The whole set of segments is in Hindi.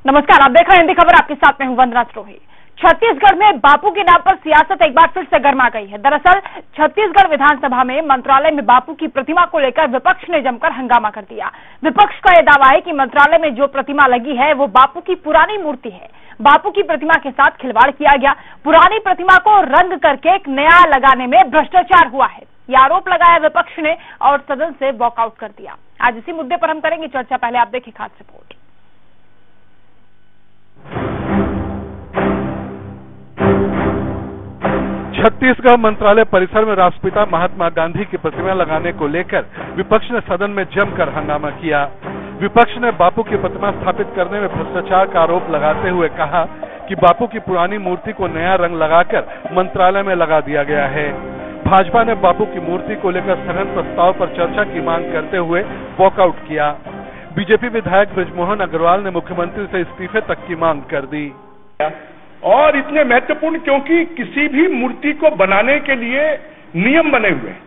नमस्कार, आप देख रहे हैं हिंदी खबर। आपके साथ में हूं वंदना स्रोही। छत्तीसगढ़ में बापू के नाम पर सियासत एक बार फिर से गर्मा गई है। दरअसल छत्तीसगढ़ विधानसभा में मंत्रालय में बापू की प्रतिमा को लेकर विपक्ष ने जमकर हंगामा कर दिया। विपक्ष का यह दावा है कि मंत्रालय में जो प्रतिमा लगी है वो बापू की पुरानी मूर्ति है। बापू की प्रतिमा के साथ खिलवाड़ किया गया। पुरानी प्रतिमा को रंग करके एक नया लगाने में भ्रष्टाचार हुआ है, यह आरोप लगाया विपक्ष ने और सदन से वॉकआउट कर दिया। आज इसी मुद्दे पर हम करेंगे चर्चा। पहले आप देखिए खास रिपोर्ट। छत्तीसगढ़ मंत्रालय परिसर में राष्ट्रपिता महात्मा गांधी की प्रतिमा लगाने को लेकर विपक्ष ने सदन में जमकर हंगामा किया। विपक्ष ने बापू की प्रतिमा स्थापित करने में भ्रष्टाचार का आरोप लगाते हुए कहा कि बापू की पुरानी मूर्ति को नया रंग लगाकर मंत्रालय में लगा दिया गया है। भाजपा ने बापू की मूर्ति को लेकर स्थगन प्रस्ताव पर चर्चा की मांग करते हुए वॉकआउट किया। बीजेपी विधायक बृजमोहन अग्रवाल ने मुख्यमंत्री से इस्तीफे तक की मांग कर दी। और इतने महत्वपूर्ण क्योंकि किसी भी मूर्ति को बनाने के लिए नियम बने हुए हैं,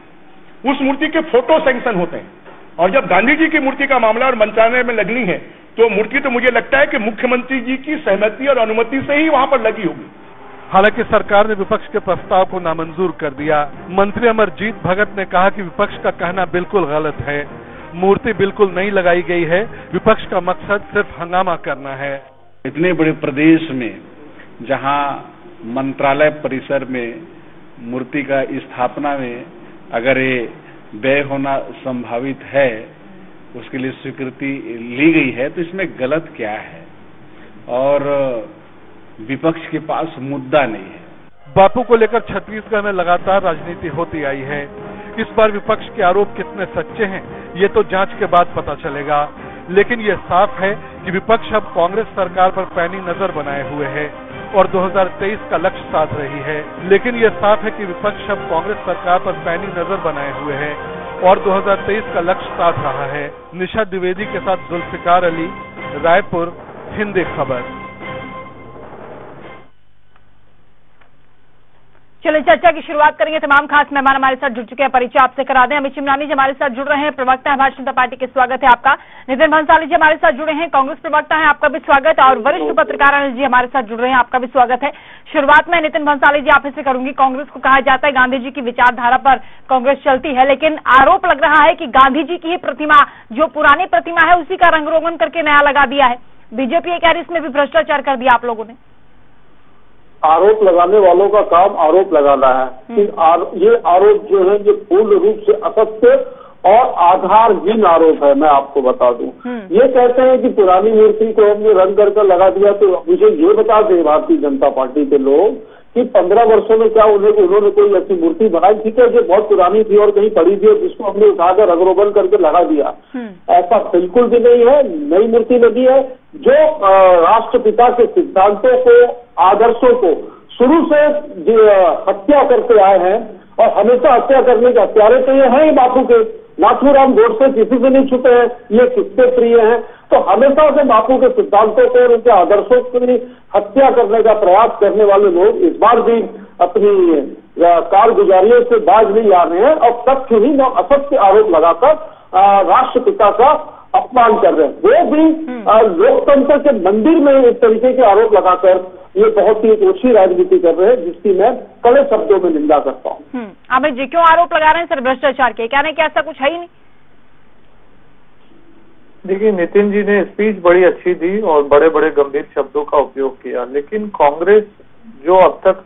उस मूर्ति के फोटो सैंक्शन होते हैं। और जब गांधी जी की मूर्ति का मामला और मंत्रालय में लगनी है तो मूर्ति तो मुझे लगता है कि मुख्यमंत्री जी की सहमति और अनुमति से ही वहां पर लगी होगी। हालांकि सरकार ने विपक्ष के प्रस्ताव को नामंजूर कर दिया। मंत्री अमरजीत भगत ने कहा कि विपक्ष का कहना बिल्कुल गलत है, मूर्ति बिल्कुल नहीं लगाई गई है। विपक्ष का मकसद सिर्फ हंगामा करना है। इतने बड़े प्रदेश में जहां मंत्रालय परिसर में मूर्ति का स्थापना में अगर ये व्यय होना संभावित है, उसके लिए स्वीकृति ली गई है, तो इसमें गलत क्या है? और विपक्ष के पास मुद्दा नहीं है। बापू को लेकर छत्तीसगढ़ में लगातार राजनीति होती आई है। इस बार विपक्ष के आरोप कितने सच्चे हैं ये तो जांच के बाद पता चलेगा, लेकिन ये साफ है कि विपक्ष अब कांग्रेस सरकार पर पैनी नजर बनाए हुए है और 2023 का लक्ष्य साध रही है। लेकिन ये साफ है कि विपक्ष अब कांग्रेस सरकार पर पैनी नजर बनाए हुए है और 2023 का लक्ष्य साध रहा है। निशा द्विवेदी के साथ जुल्फिकार अली, रायपुर, हिंदी खबर। चलिए चर्चा की शुरुआत करेंगे। तमाम खास मेहमान हमारे साथ जुड़ चुके हैं, परिचय आपसे करा दें। अमित चिमनानी जी हमारे साथ जुड़ रहे हैं, प्रवक्ता है भारतीय जनता पार्टी के, स्वागत है आपका। नितिन भंसाली जी हमारे साथ जुड़े हैं, कांग्रेस प्रवक्ता है, आपका भी स्वागत है। और वरिष्ठ पत्रकार अनिल जी हमारे साथ जुड़ रहे हैं, आपका भी स्वागत है। शुरुआत में नितिन भंसाली जी आप से करूंगी। कांग्रेस को कहा जाता है गांधी जी की विचारधारा पर कांग्रेस चलती है, लेकिन आरोप लग रहा है कि गांधी जी की ही प्रतिमा, जो पुरानी प्रतिमा है, उसी का रंग रोगन करके नया लगा दिया है। बीजेपी ये कह रही इसमें भी भ्रष्टाचार कर दिया आप लोगों ने। आरोप लगाने वालों का काम आरोप लगाना है। ये आरोप जो है ये पूर्ण रूप से असत्य और आधारहीन आरोप है। मैं आपको बता दूं, ये कहते हैं कि पुरानी मूर्ति को हमने रंग कर लगा दिया। तो मुझे ये बता दें भारतीय जनता पार्टी के लोग कि 15 वर्षों में क्या उन्होंने कोई ऐसी मूर्ति बनाई थी क्या जो बहुत पुरानी थी और कहीं पड़ी थी और जिसको हमने उठाकर रंग रोगन करके लगा दिया? ऐसा बिल्कुल भी नहीं है। नई मूर्ति लगी है जो राष्ट्रपिता के सिद्धांतों को, आदर्शों को शुरू से हत्या करते आए हैं और हमेशा हत्या करने के हत्यारे तो ये हैं ही बापू के। नाथूराम गोडसे किसी से नहीं छुपे हैं, ये किसके प्रिय हैं? तो हमेशा से बापू के सिद्धांतों को और उनके आदर्शों की हत्या करने का प्रयास करने वाले लोग इस बार भी अपनी कारगुजारियों से बाज नहीं आ रहे हैं और तथ्यहीन और असत्य आरोप लगाकर राष्ट्रपिता का अपमान कर रहे हैं। वो भी लोकतंत्र के मंदिर में इस तरीके के आरोप लगाकर ये बहुत ही ओछी राजनीति कर रहे हैं, जिसकी मैं कड़े शब्दों में निंदा करता हूँ। अमित जी क्यों आरोप लगा रहे हैं सर भ्रष्टाचार के? क्या नहीं कि ऐसा कुछ है ही नहीं? देखिए, नितिन जी ने स्पीच बड़ी अच्छी दी और बड़े बड़े गंभीर शब्दों का उपयोग किया, लेकिन कांग्रेस जो अब तक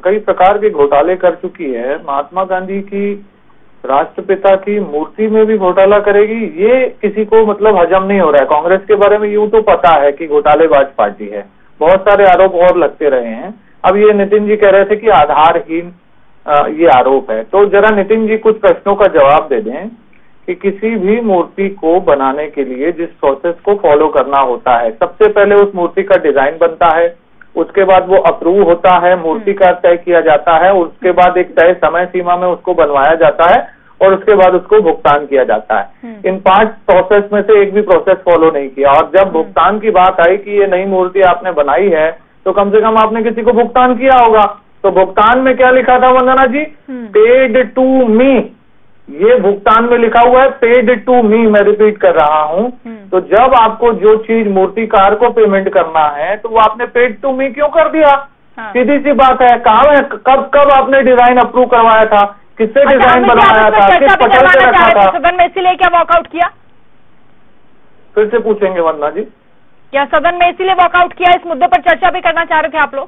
कई प्रकार के घोटाले कर चुकी है, महात्मा गांधी की राष्ट्रपिता की मूर्ति में भी घोटाला करेगी, ये किसी को मतलब हजम नहीं हो रहा है। कांग्रेस के बारे में यूं तो पता है कि घोटालेबाज पार्टी है, बहुत सारे आरोप और लगते रहे हैं। अब ये नितिन जी कह रहे थे कि आधारहीन ये आरोप है, तो जरा नितिन जी कुछ प्रश्नों का जवाब दे दें कि किसी भी मूर्ति को बनाने के लिए जिस प्रोसेस को फॉलो करना होता है, सबसे पहले उस मूर्ति का डिजाइन बनता है, उसके बाद वो अप्रूव होता है, मूर्ति का तय किया जाता है, उसके बाद एक तय समय सीमा में उसको बनवाया जाता है और उसके बाद उसको भुगतान किया जाता है। इन 5 प्रोसेस में से एक भी प्रोसेस फॉलो नहीं किया। और जब भुगतान की बात आई कि ये नई मूर्ति आपने बनाई है तो कम से कम आपने किसी को भुगतान किया होगा। तो भुगतान में क्या लिखा था वंदना जी? पेड टू मी, ये भुगतान में लिखा हुआ है पेड टू मी, मैं रिपीट कर रहा हूँ। तो जब आपको जो चीज मूर्तिकार को पेमेंट करना है तो वो आपने पेड टू मी क्यों कर दिया? सीधी सी बात है। कहाँ है, कब आपने डिजाइन अप्रूव करवाया था, किससे डिजाइन बनवाया था, किस पटल से रखा था? सदन में इसीलिए क्या वॉकआउट किया? फिर से पूछेंगे वंदना जी। क्या सदन में इसीलिए वॉकआउट किया? इस मुद्दे पर चर्चा भी करना चाह रहे थे आप लोग?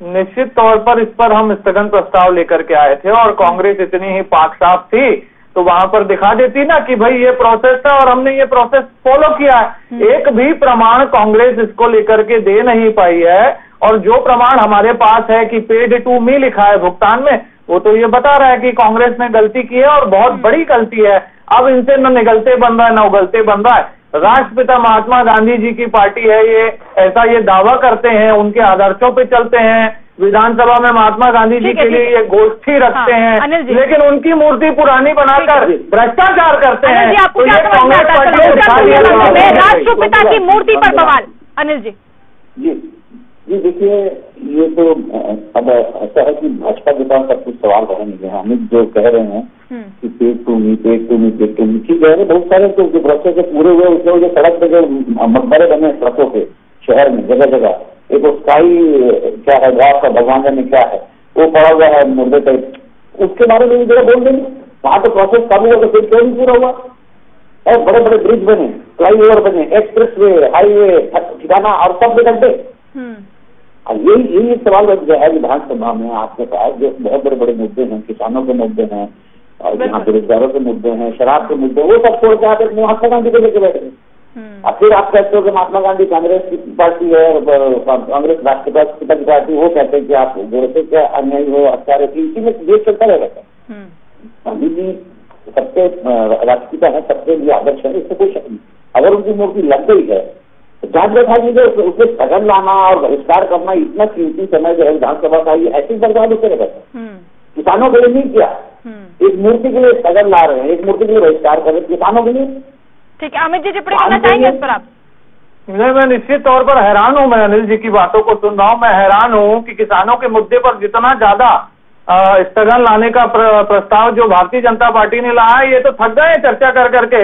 निश्चित तौर पर इस पर हम स्थगन प्रस्ताव लेकर के आए थे और कांग्रेस इतनी ही पाक साफ थी तो वहां पर दिखा देती ना कि भाई ये प्रोसेस था और हमने ये प्रोसेस फॉलो किया है। एक भी प्रमाण कांग्रेस इसको लेकर के दे नहीं पाई है और जो प्रमाण हमारे पास है कि पेड टू मी लिखा है भुगतान में, वो तो ये बता रहा है कि कांग्रेस ने गलती की है और बहुत बड़ी गलती है। अब इनसे न निगलते बन रहा है न उगलते बन रहा है। राष्ट्रपिता महात्मा गांधी जी की पार्टी है ये, ऐसा ये दावा करते हैं, उनके आदर्शों पे चलते हैं, विधानसभा में महात्मा गांधी जी के लिए ये गोष्ठी रखते हैं, लेकिन उनकी मूर्ति पुरानी बनाकर भ्रष्टाचार करते हैं। तो ये कांग्रेस पार्टी राष्ट्रपिता की मूर्ति पर बवाल। अनिल जी जी देखिए, ये तो अब ऐसा है कि भाजपा के पास सब कुछ सवाल रहेंगे। हम जो कह रहे हैं कि पेड टू मी ठीक है, बहुत सारे तो जो प्रोसेस पूरे हुए उसमें जो सड़क पे जो मकबरे बने सड़कों पे शहर में जगह जगह, एक स्काई क्या है घास का भगवान जाने क्या है वो पड़ा हुआ है मुर्दे टाइप, उसके बारे में जरा बोल देंगे। वहां तो प्रोसेस चालू हुआ तो फिर क्यों नहीं पूरा हुआ? और बड़े बड़े ब्रिज बने, फ्लाईओवर बने, एक्सप्रेस वे, हाईवे, ठिकाना और सब निकलते। यही सवाल जो है विधानसभा में आपके पास जो बहुत बड़े बड़े मुद्दे हैं, किसानों के मुद्दे हैं और यहाँ बेरोजगारों के मुद्दे हैं, शराब के मुद्दे, वो सब छोड़ के आप एक महात्मा गांधी को लेकर बैठे हैं। और फिर आप कहते हो कि महात्मा गांधी कांग्रेस की पार्टी है, कांग्रेस राष्ट्रपिता की पार्टी, वो कहते हैं कि आप गोरखे क्या अन्याय हो, अत्याचार है, इसी में देश चलता रहेगा। गांधी जी सबके राष्ट्रपिता है, सबके लिए आदर्श है, इससे कोई शक नहीं। अगर उनकी मूर्ति लग गई है जांच बैठा दीजिए, उसमें स्थगन लाना और बहिष्कार करना इतना कीमती समय जो है विधानसभा का, ये ऐसी बर्बाद होते रहता है। किसानों के लिए नहीं किया, एक मूर्ति के लिए स्थगन ला रहे हैं, एक मूर्ति के लिए बहिष्कार कर रहे हैं, किसानों के लिए। ठीक है, अमित जी टिप्पणी करना चाहेंगे इस पर आप? नहीं, मैं निश्चित तौर पर हैरान हूं। मैं अनिल जी की बातों को सुन रहा हूं, मैं हैरान हूं कि किसानों के मुद्दे पर जितना ज्यादा स्थगन लाने का प्रस्ताव जो भारतीय जनता पार्टी ने लाया है, ये तो थक गए चर्चा कर करके।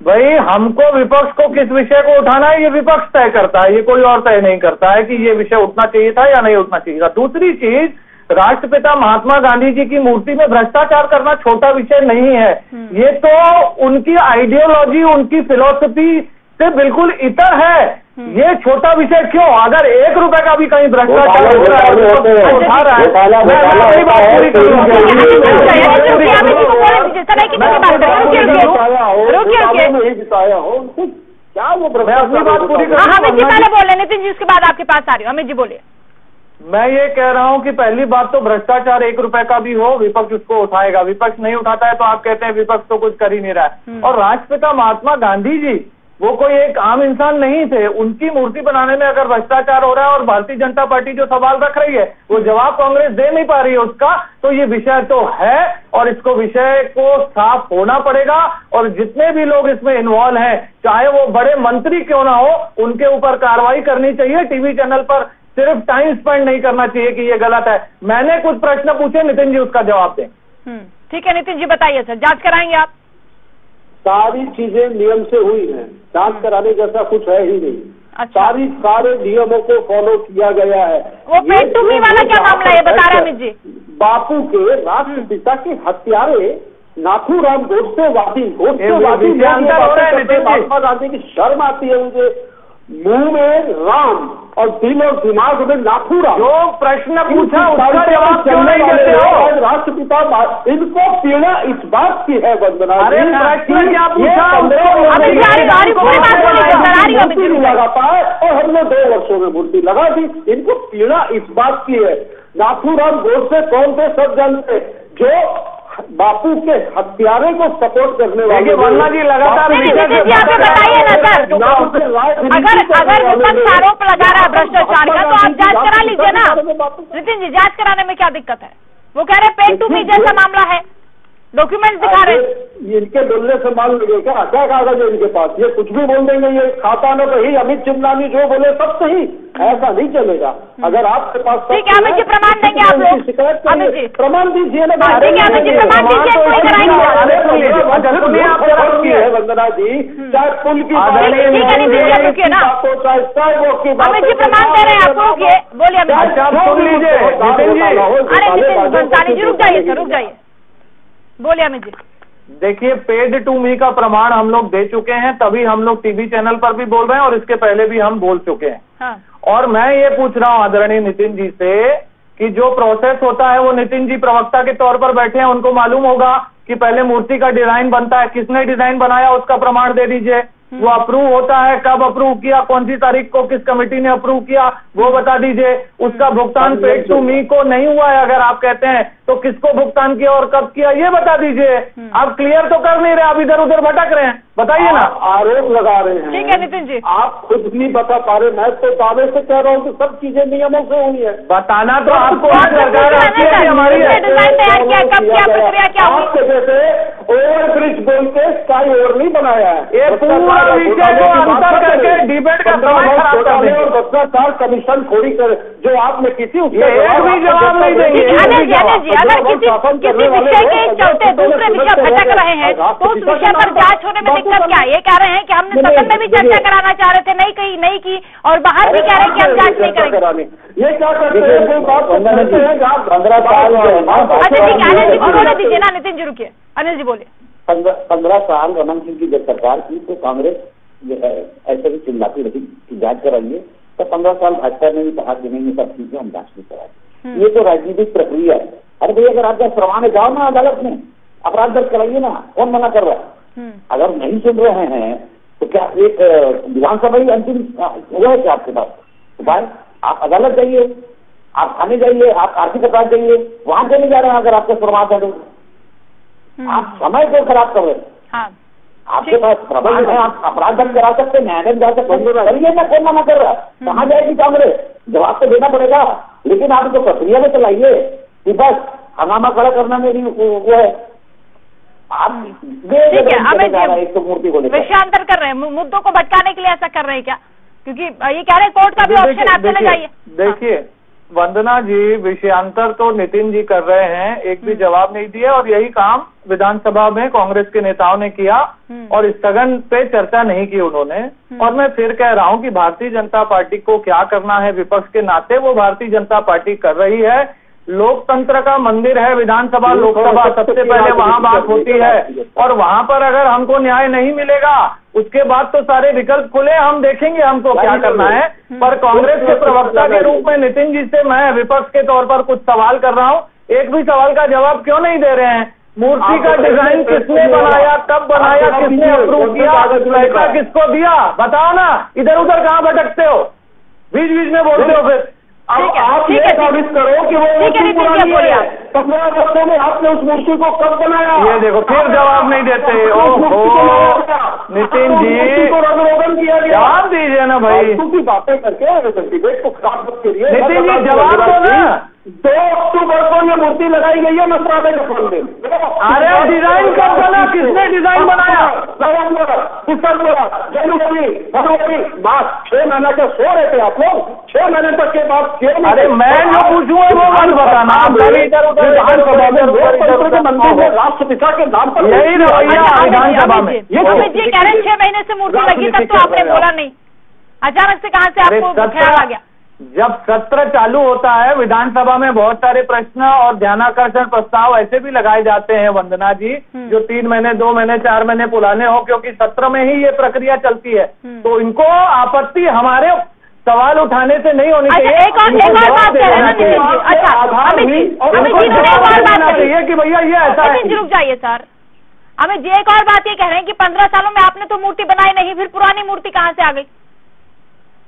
भाई हमको विपक्ष को किस विषय को उठाना है ये विपक्ष तय करता है, ये कोई और तय नहीं करता है कि ये विषय उठना चाहिए था या नहीं उठना चाहिए था। दूसरी चीज, राष्ट्रपिता महात्मा गांधी जी की मूर्ति में भ्रष्टाचार करना छोटा विषय नहीं है। ये तो उनकी आइडियोलॉजी, उनकी फिलॉसफी से बिल्कुल इतर है। ये छोटा विषय क्यों? अगर 1 रुपए का भी कहीं भ्रष्टाचार हो रहा है, उठा रहा है, मैं अपनी बात पूरी करूंगा। क्या वो अपनी बात पूरी करूँ? अमित जी पहले बोले, नितिन जी उसके बाद आपके पास आ रही हूँ। अमित जी बोलिए। मैं ये कह रहा हूं कि पहली बात तो भ्रष्टाचार 1 रुपए का भी हो, विपक्ष उसको उठाएगा। विपक्ष नहीं उठाता है तो आप कहते हैं विपक्ष तो कुछ कर ही नहीं रहा है। और राष्ट्रपिता महात्मा गांधी जी वो कोई एक आम इंसान नहीं थे। उनकी मूर्ति बनाने में अगर भ्रष्टाचार हो रहा है और भारतीय जनता पार्टी जो सवाल रख रही है वो जवाब कांग्रेस दे नहीं पा रही है उसका, तो ये विषय तो है और इसको विषय को साफ होना पड़ेगा। और जितने भी लोग इसमें इन्वॉल्व हैं, चाहे वो बड़े मंत्री क्यों ना हो, उनके ऊपर कार्रवाई करनी चाहिए। टीवी चैनल पर सिर्फ टाइम स्पेंड नहीं करना चाहिए कि ये गलत है। मैंने कुछ प्रश्न पूछे, नितिन जी उसका जवाब दें। ठीक है नितिन जी बताइए सर, जांच कराएंगे आप? सारी चीजें नियम से हुई हैं, जांच कराने जैसा कुछ है ही नहीं। अच्छा। सारे नियमों को फॉलो किया गया है। वो पेड टू मी वाला क्या मामला है बता रहे अमित जी? बापू के राष्ट्रपिता के हत्यारे नाथूराम गोडसेवादी महात्मा गांधी की शर्म आती है मुझे। मुंह में राम और दिल और दिमाग में नाथूराम। जो प्रश्न पूछा उसका जवाब क्यों नहीं देते हो? राष्ट्रपिता इनको पीड़ा इस बात की है वंदना। अरे प्रश्न क्या पूछा? मूर्ति लगा पाए और हमने 2 वर्षों में मूर्ति लगा दी। इनको पीड़ा इस बात की है। नाथूराम गोडसे कौन थे सब जानते, जो बापू के हत्यारे को सपोर्ट करने वाले। वंदना जी लगातार बताइए ना सर, अगर विपक्ष आरोप लगा रहा है भ्रष्टाचार का तो आप जांच करा लीजिए ना। नितिन जी जांच कराने में क्या दिक्कत है? वो कह रहे पेड टू मी जैसा मामला है। डॉक्यूमेंट दिखा रहे हैं। ये इनके बोलने से मान लीजिए क्या कागज है इनके पास, ये कुछ भी बोल देंगे, ये खाता न कही अमित चिमलानी जो बोले सब सही, ऐसा नहीं चलेगा। अगर आपके पास ठीक है अमित जी प्रमाण देंगे आप लोग, शिकायत अमित जी प्रमाण दीजिए ना। ठीक है अमित जी प्रमाण दीजिए, कोई कराएंगे वंदना जी, चाहे पुल की ठीक है नितिन जी रुकिए ना, अमित जी प्रमाण दे रहे हैं आपको, रुकिए बोलिए अमित जी। सुन लीजिए नितिन जी, अरे नितिन भंसाली जी रुक जाइए सर, रुक जाइए, बोलिए अमित जी। देखिए पेड टू मी का प्रमाण हम लोग दे चुके हैं, तभी हम लोग टीवी चैनल पर भी बोल रहे हैं और इसके पहले भी हम बोल चुके हैं। हाँ। और मैं ये पूछ रहा हूं आदरणीय नितिन जी से कि जो प्रोसेस होता है वो नितिन जी प्रवक्ता के तौर पर बैठे हैं, उनको मालूम होगा कि पहले मूर्ति का डिजाइन बनता है, किसने डिजाइन बनाया उसका प्रमाण दे दीजिए। वो अप्रूव होता है, कब अप्रूव किया, कौन सी तारीख को किस कमेटी ने अप्रूव किया वो बता दीजिए। उसका भुगतान पेड टू मी को नहीं हुआ है अगर आप कहते हैं तो किसको भुगतान किया और कब किया ये बता दीजिए। आप क्लियर तो कर नहीं रहे, आप इधर उधर भटक रहे हैं, बताइए ना। आरोप लगा रहे हैं, ठीक है नितिन जी, आप खुद नहीं बता पा रहे, मैं तो दावे से कह रहा हूँ कि सब चीजें नियमों से हुई है। बताना तो आपको सरकार हमारी है, डिजाइन तैयार किया, कब क्या प्रक्रिया क्या हुई। आपके जैसे ओवर ब्रिज बोल के स्काई ओवर नहीं बनाया है, ये पूरा विषय को अंतर करके डिबेट का समय खराब कर दें। और भ्रष्टाचार कमीशन खोरी कर जो आपने की थी उसका एक भी जवाब नहीं देंगे। अगर किसी विषय के चलते दूसरे विषय भटक रहे हैं तो उस विषय पर जांच होने में दिक्कत क्या है। ये कह रहे हैं कि हमने सदन में भी चर्चा कराना चाह रहे थे, नहीं की और बाहर भी कह रहे हैं कि हम जांच नहीं करेंगे। ये क्या करते हैं, कोई बात करते हैं 15 साल जो है ना। अच्छा ठीक है अनिल जी बोलने दीजिए ना, नितिन जी रुकिए, अनिल जी बोलिए। 15 साल रमन सिंह की जब सरकार की तो कांग्रेस जो है ऐसे भी चिल्लाती रही कि जांच कराइए, तो 15 साल भाजपा ने भी कहा कि नहीं सब चीजें हम जांच नहीं कराएंगे। ये तो राजनीतिक प्रक्रिया है। अरे भैया अगर आप जब प्रमाण जाओ ना अदालत में, अपराध दर्ज कराइए ना, कौन मना कर रहा है। अगर नहीं सुन रहे हैं तो क्या एक विधानसभा ही अंतिम हुआ है क्या आपके पास उपाय? आप अदालत जाइए, आप थाने जाइए, आप आर्थिक अपराध जाइए, वहां चले जा रहे हैं अगर आपके प्रमाण है तो। आप समय को खराब कर रहे हैं। आपके पास प्रमाण है, आप अपराध दर्ज करा सकते हैं, न्यायालय जा सकते हैं, करिए ना, कौन मना कर रहा है। कहाँ जाएगी कांग्रेस? जवाब तो देना पड़ेगा, लेकिन आप तो प्रक्रिया में चलाइए कि बस हंगामा खड़ा करना मेरी वो है। आप ठीक है अमित जी एक तो मूर्ति को विषयांतर कर रहे हैं, मुद्दों को भटकाने के लिए ऐसा कर रहे हैं क्या? क्योंकि ये कह रहे हैं कोर्ट का भी ऑप्शन आप चले जाइए। देखिए वंदना जी, विषयांतर तो नितिन जी कर रहे हैं, एक भी जवाब नहीं दिया और यही काम विधानसभा में कांग्रेस के नेताओं ने किया और स्थगन पे चर्चा नहीं की उन्होंने। और मैं फिर कह रहा हूं कि भारतीय जनता पार्टी को क्या करना है विपक्ष के नाते वो भारतीय जनता पार्टी कर रही है। लोकतंत्र का मंदिर है विधानसभा लोकसभा, सबसे पहले वहां बात होती है और वहां पर अगर हमको न्याय नहीं मिलेगा उसके बाद तो सारे विकल्प खुले, हम देखेंगे हमको क्या करना है। पर कांग्रेस के प्रवक्ता के रूप में नितिन जी से मैं विपक्ष के तौर पर कुछ सवाल कर रहा हूं, एक भी सवाल का जवाब क्यों नहीं दे रहे हैं? मूर्ति का डिजाइन किसने बनाया, कब बनाया, किसने अप्रूव किया, पैसा किसको दिया, बताओ ना। इधर उधर कहाँ भटकते हो, बीच बीच में बोलते हो फिर। अब आप ये साबित करो कि वो मूर्ति पुरानी है। 15 वर्षों में आपने उस मूर्ति को कब बनाया? ये देखो फिर जवाब नहीं देते। ओहो नितिन जी रोगन किया गया, जवाब दीजिए ना भाई। की बातें करके डिबेट को खराब मत करिए। नितिन जी जवाब दो ना। 2 अक्टूबर को ये मूर्ति लगाई गई है मंत्रालय के फंड में। अरे डिजाइन कब बना, किसने डिजाइन बनाया? दिसंबर, जनवरी, फरवरी, मार्च 6 महीने के सो रहे थे आप लोग। 6 महीने तक के बाद अरे मैं जो पूछूंगा वो मत बताना। मंदिर में राष्ट्रपिता के नाम पर यही रवैया विधानसभा में। अमित जी कह रहे हैं 6 महीने से मूर्ति लगी तब तो आपने बोला नहीं, अचानक से कहां से आपको ख्याल आ गया? जब सत्र चालू होता है विधानसभा में बहुत सारे प्रश्न और ध्यानाकर्षण प्रस्ताव ऐसे भी लगाए जाते हैं वंदना जी, जो 3 महीने 2 महीने 4 महीने पुराने हो, क्योंकि सत्र में ही ये प्रक्रिया चलती है। तो इनको आपत्ति हमारे सवाल उठाने से नहीं होनी चाहिए। एक और बात कह रहे हैं। अच्छा अमित जी चाहिए कि भैया ये ऐसा है। रुक जाइए सर, अमित जी एक और बात ये कह रहे हैं कि 15 सालों में आपने तो मूर्ति बनाई नहीं, फिर पुरानी मूर्ति कहाँ से आ गई?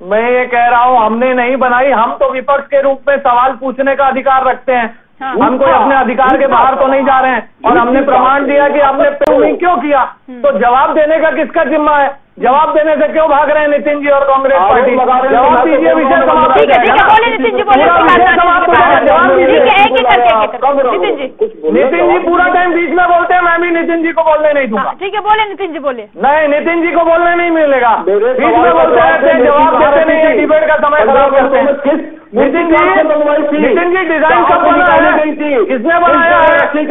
मैं ये कह रहा हूँ हमने नहीं बनाई, हम तो विपक्ष के रूप में सवाल पूछने का अधिकार रखते हैं। हम कोई अपने अधिकार के बाहर तो नहीं जा रहे हैं, और हमने प्रमाण दिया कि आपने नहीं क्यों किया, तो जवाब देने का किसका जिम्मा है? जवाब देने से क्यों भाग रहे हैं नितिन जी और कांग्रेस पार्टी? जवाब दीजिए, विषय समाप्त। ठीक है, बोले नितिन जी, बोले नितिन जी पूरा टाइम बीच में बोलते हैं, मैं भी नितिन जी को बोलने नहीं दूंगा। ठीक है, बोले नितिन जी, बोले। नहीं, नितिन जी को बोलने नहीं मिलेगा, बीच में बोलते रहते हैं, जवाब देते नहीं है, डिबेट का समय खराब करते हैं। नितिन जी डिजाइन कब बना है? किसने बनाया है?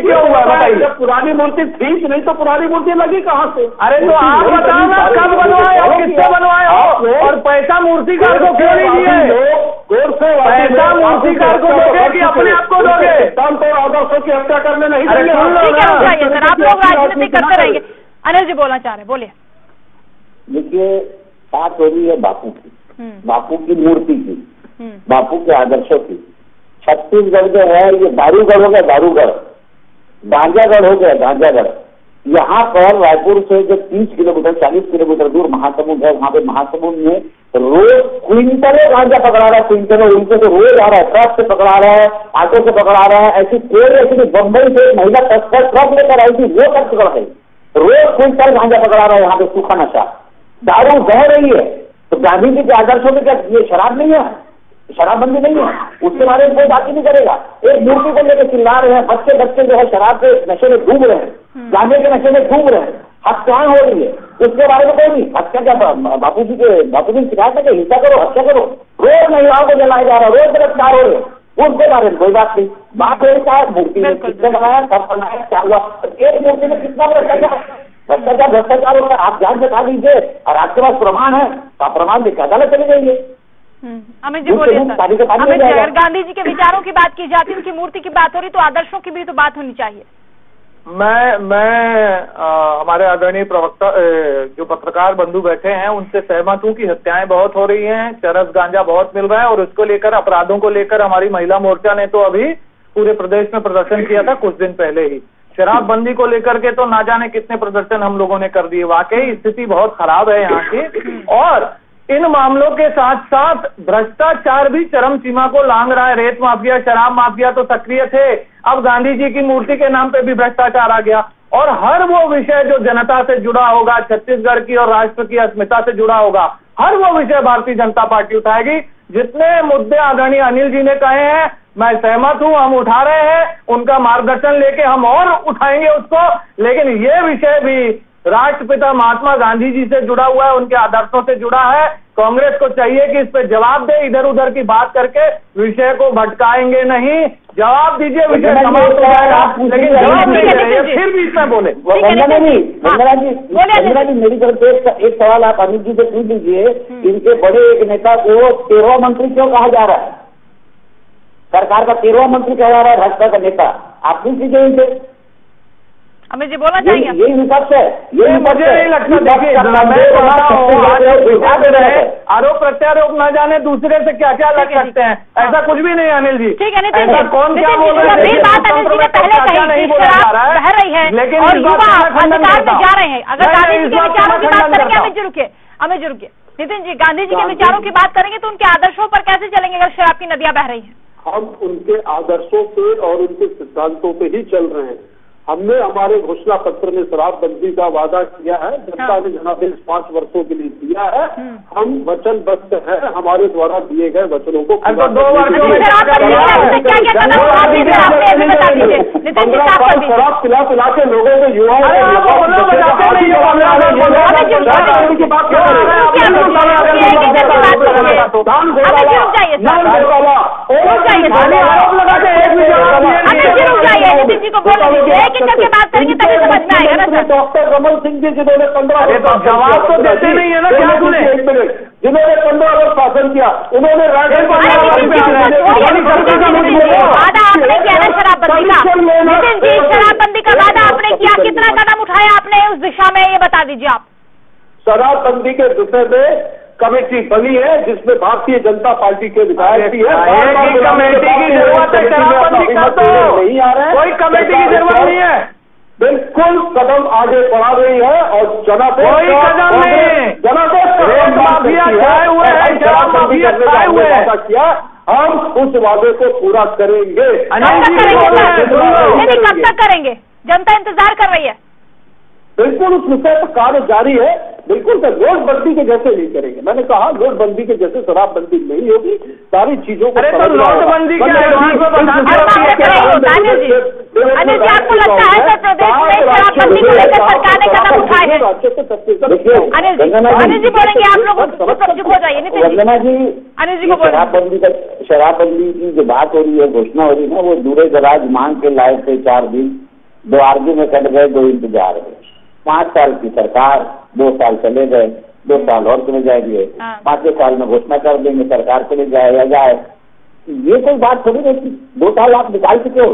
क्यों हुआ बताइए? पुरानी मूर्ति ठीक नहीं तो पुरानी मूर्ति लगी कहाँ से? अरे तो आप बताओ ना, कब बनवाए हो, किससे बनवाए हो, और पैसा मूर्तिकार को क्यों नहीं दिए? पैसा मूर्तिकार को दोगे कि अपने आप को दोगे? आदर्शों की हत्या करने नहीं देंगे। ठीक है, रुक सर, आप लोग राजनीति करते रहेंगे। अनिल जी बोलना चाह रहे, बोलिए। देखिए, बात हो रही है बापू की, बापू की मूर्ति की, बापू के आदर्शों की। छत्तीसगढ़ जो है ये दारूगढ़ हो गया, दारूगढ़, गांजागढ़ हो गया, गांजागढ़। यहाँ पर रायपुर से जो 30 किलोमीटर 40 किलोमीटर दूर महासमुंद है, वहाँ पे महासमुंद में रोज क्विंटलों गांजा पकड़ा रहा है, क्विंटलों, उनसे तो रोज आ रहा है, ट्रक से पकड़ा रहा है, ऑटो से पकड़ा रहा है। ऐसी कोई ऐसी बम्बई से महिला तस्कर ट्रक लेकर आई थी, वो तक पकड़ गई, रोज क्विंटल गांजा पकड़ा रहा है यहाँ पे, सूखा नशा, दारू बह रही है। तो गांधी जी के आदर्शों में क्या ये शराब नहीं है? शराबबंदी नहीं है, उसके बारे में कोई बात ही नहीं करेगा। एक मूर्ति को लेकर चिल्ला रहे हैं, बच्चे जो है शराब के नशे में डूब रहे हैं, गांजे के नशे में डूब रहे हैं, हत्याएं हो रही है, उसके बारे में कोई नहीं। हत्या क्या बापू जी ने शिकायत है कि हिंसा करो, हत्या करो, रोज महिलाओं को जलाया जा रहा है, रोज गिरफ्तार हो रहे हैं, उसके बारे में कोई बात नहीं। बात है क्या मूर्ति ने किसने बनाया, कब बनाया, क्या हुआ? एक मूर्ति में कितना भ्रष्टाचार होगा आप जान बता दीजिए, और आपके पास प्रमाण है तो आप प्रमाण देकर अदालत चले जाइए। अमित जी बोलिए सर। अमित जी, अगर गांधी जी के विचारों की बात की जाती है, उनकी मूर्ति की बात हो रही, तो आदर्शों की भी तो बात होनी चाहिए। मैं हमारे आदरणीय प्रवक्ता जो पत्रकार बंधु बैठे हैं उनसे सहमत हूं कि हत्याएं बहुत हो रही हैं, चरस गांजा बहुत मिल रहा है, और उसको लेकर, अपराधों को लेकर हमारी महिला मोर्चा ने तो अभी पूरे प्रदेश में प्रदर्शन किया था कुछ दिन पहले ही। शराबबंदी को लेकर के तो ना जाने कितने प्रदर्शन हम लोगों ने कर दिए। वाकई स्थिति बहुत खराब है यहाँ की, और इन मामलों के साथ साथ भ्रष्टाचार भी चरम सीमा को लांग रहा है। रेत माफिया, शराब माफिया तो सक्रिय थे, अब गांधी जी की मूर्ति के नाम पे भी भ्रष्टाचार आ गया। और हर वो विषय जो जनता से जुड़ा होगा, छत्तीसगढ़ की और राष्ट्र की अस्मिता से जुड़ा होगा, हर वो विषय भारतीय जनता पार्टी उठाएगी। जितने मुद्दे आदरणीय अनिल जी ने कहे हैं, मैं सहमत हूं, हम उठा रहे हैं, उनका मार्गदर्शन लेके हम और उठाएंगे उसको। लेकिन ये विषय भी राष्ट्रपिता महात्मा गांधी जी से जुड़ा हुआ है, उनके आदर्शों से जुड़ा है। कांग्रेस को चाहिए कि इस पे जवाब दे, इधर उधर की बात करके विषय को भटकाएंगे नहीं। जवाब दीजिए, विषय समाप्त हो जाएगा, लेकिन जवाब नहीं दे रहे, फिर भी इसमें बोले। वंदना जी मेरी तरफ से एक सवाल आप अमित जी से पूछ लीजिए, इनके बड़े एक नेता को 13वां मंत्री क्यों कहा जा रहा है? सरकार का 13वां मंत्री कहा जा रहा है, भाजपा का नेता, आप पूछ लीजिए इनसे। अमित जी बोलना चाहिए। यही विपक्ष है, ये मुझे नहीं लगता। देखिए, आरोप प्रत्यारोप न जाने दूसरे से क्या क्या लग सकते हैं, ऐसा कुछ भी नहीं अनिल जी। ठीक है नितिन जी, कौन क्या बोल रहे हैं, बात अनिल जी ने पहले कही कि शराब बह रही है, लेकिन और युवा अधिकार में जा रहे हैं। अगर गांधी जी के विचारों की बात करेंगे, अमित जी रुकिए, नितिन जी, गांधी जी के विचारों की बात करेंगे तो उनके आदर्शों पर कैसे चलेंगे अगर शराब की नदियां बह रही हैं? हम उनके आदर्शों पे और उनके सिद्धांतों पे ही चल रहे हैं। हमने हमारे घोषणा पत्र में शराबबंदी का वादा किया है, जनता ने जनादेश 5 वर्षों के लिए दिया है। हम वचनबद्ध हैं, हमारे द्वारा दिए गए वचनों को 2 वर्षों में शराब पिला पिला के लोगों को युवाओं करके बात करेंगे तभी समझ में आएगा ना सर। डॉक्टर रमन सिंह जी जिन्होंने 15 जवाब तो देते नहीं है ना, क्या सुने? जिन्होंने 15 वर्ष शासन किया, उन्होंने वादा आपने किया ना शराबबंदी का। नितिन जी, शराबबंदी का वादा आपने किया, कितना कदम उठाया आपने उस दिशा में, ये बता दीजिए आप। शराबबंदी के विषय में कमेटी बनी है जिसमें भारतीय जनता पार्टी के विधायक भी है। कमेटी की जरूरत है, शराबबंदी का तो नहीं आ रहा है, कोई कमेटी की जरूरत नहीं है। बिल्कुल कदम आगे बढ़ा रही है और जनादेश कोई कदम नहीं, जनादेश माफिया छाए हुए हैं, शराब शादी करने का हमने वादा किया, हम उस वादे को पूरा करेंगे। कब तक करेंगे? जनता इंतजार कर रही है। बिल्कुल उस विषय पर कार्य जारी है। बिल्कुल सर, नोटबंदी के जैसे नहीं करेंगे। मैंने कहा नोटबंदी के जैसे शराबबंदी नहीं होगी, सारी चीजों को। अरे तो नोटबंदी के एडवांस में अनिल जी, आपको लगता है सर प्रदेश में शराबबंदी को लेकर सरकार ने कदम उठाए हैं? अनिल जी बोलेंगे, आप लोग चुप हो जाइए। वंदना जी, अनिल जी को शराबबंदी की जो बात हो रही है, घोषणा हो रही है ना, वो दूरे दराज मांग के लाए थे 4 दिन, 2 आर्ग्यू में कट गए, 2 इंतजार है। 5 साल की सरकार, 2 साल चले गए, 2 साल और चले जाएंगे, 5वें साल में घोषणा कर देंगे, सरकार चले जाए या जाए। ये कोई बात थोड़ी नहीं। 2 साल आप निकाल चुके हो,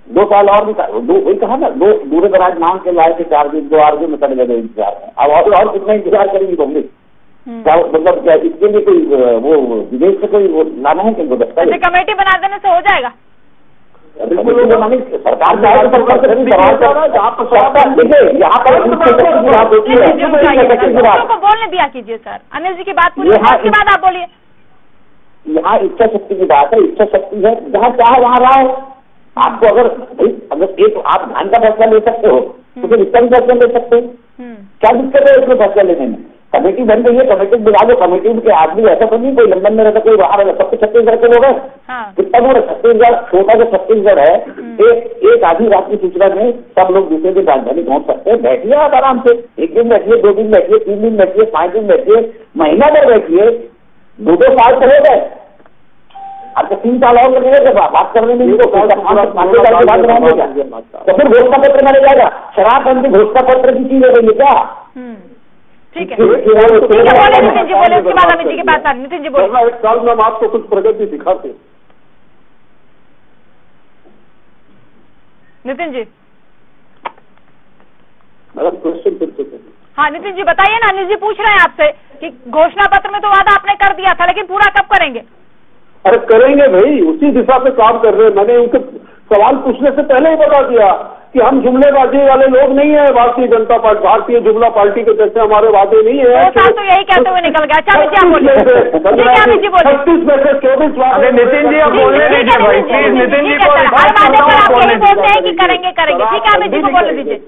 2 साल और निकाल, वही कहा ना, 2 दूर दराज मांग के लाए थे 4 दिन, 2 आर्ग्यू में कट गए, 2 इंतजार में। अब और कितना इंतजार करेंगी पब्लिक? मतलब क्या इसके लिए कोई वो विदेश से कोई लाना है कि कमेटी बना देने से हो जाएगा? बिल्कुल सरकार यहाँ पर बोलने दिया कीजिए सर। अनिल जी की बात पूरी उसके बाद आप बोलिए। यहाँ इच्छा शक्ति की बात है। इच्छा शक्ति है, जहाँ चाहे वहाँ रहो। आपको अगर एक आप धान का फैसला ले सकते हो तो फिर इसका भी फैसला ले सकते हो। क्या दिक्कत है इसमें फैसला लेने में? कमेटी बन गई है, कमेटी बुला दो। कमेटी के आदमी ऐसा तो नहीं कोई लंदन में रहता, कोई बाहर रहता, सबके छत्तीसगढ़ के लोग हैं। कितना बड़ा छत्तीसगढ़, छोटा जो छत्तीसगढ़ है, एक आधी रात की सूचना में सब लोग दूसरे की राजधानी पहुंच सकते हैं। बैठिए आप आराम से, 1 दिन बैठिए, 2 दिन बैठिए, 3 दिन बैठिए, 5 दिन बैठिए, महीना भर बैठिए, 2-2 साल चले गए। आपको 3 साल और लगेगा बात करने में, तो फिर घोषणा पत्र माना जाएगा। शराबबंदी घोषणा पत्र की चीज हो गई है क्या? ठीक है, बोले नितिन जी, बोले उसके बाद अमित जी के पास। नितिन जी बोले। 1 साल में हम आपको कुछ प्रगति दिखाते। नितिन जी। मैडम क्वेश्चन फिर से। हाँ नितिन जी बताइए ना। अनिल जी पूछ रहे हैं आपसे कि घोषणा पत्र में तो वादा आपने कर दिया था, लेकिन पूरा कब करेंगे? अरे करेंगे भाई, उसी दिशा पे काम कर रहे हैं। मैंने उनके सवाल पूछने से पहले ही बता दिया कि हम जुमलेबाजी वाले लोग नहीं है। भारतीय जनता पार्टी, भारतीय जुमला पार्टी के जैसे हमारे वादे नहीं है। 2 साल तो यही कहते हुए निकल गया। अच्छा अमित जी बोलिए। 36 में से 24 वादे। नितिन जी अब बोलने दीजिए भाई, प्लीज नितिन जी को। हर वादे पर आप यही बोलते हैं कि करेंगे करेंगे। ठीक है, अमित जी को बोलने दीजिए।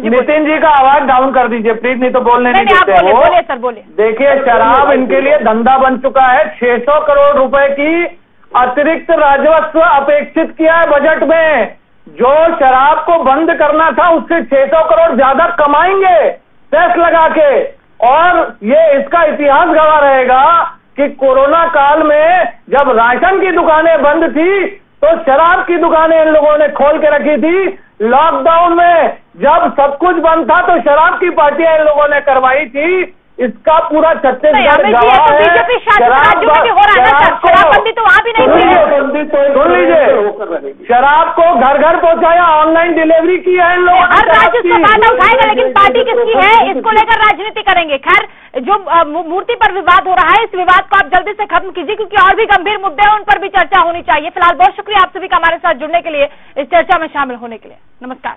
नितिन जी का आवाज डाउन कर दीजिए प्लीज, नहीं तो बोलने नहीं देते वो। बोलिए सर, बोलिए। देखिए, शराब इनके लिए धंधा बन चुका है। 600 करोड़ रुपए की अतिरिक्त राजस्व अपेक्षित किया है बजट में। जो शराब को बंद करना था उससे 600 करोड़ ज्यादा कमाएंगे टैक्स लगा के। और ये इसका इतिहास गवाह रहेगा कि कोरोना काल में जब राशन की दुकानें बंद थी तो शराब की दुकानें इन लोगों ने खोल के रखी थी। लॉकडाउन में जब सब कुछ बंद था तो शराब की पार्टियां इन लोगों ने करवाई थी। इसका पूरा छत्तीसगढ़ गवाह है। बीजेपी शासित राज्यों में भी हो रहा है ना सर, शराबबंदी तो वहां भी नहीं हुई। सुन लीजिए, शराब को घर घर पहुंचाया, ऑनलाइन डिलीवरी की है इन लोगों ने। हर राज्य इसका फायदा उठाएगा, लेकिन पार्टी किसकी है इसको लेकर राजनीति करेंगे। खैर, जो मूर्ति पर विवाद हो रहा है, इस विवाद को आप जल्दी से खत्म कीजिए, क्योंकि और भी गंभीर मुद्दे हैं, उन पर भी चर्चा होनी चाहिए। फिलहाल बहुत शुक्रिया आप सभी का हमारे साथ जुड़ने के लिए, इस चर्चा में शामिल होने के लिए। नमस्कार।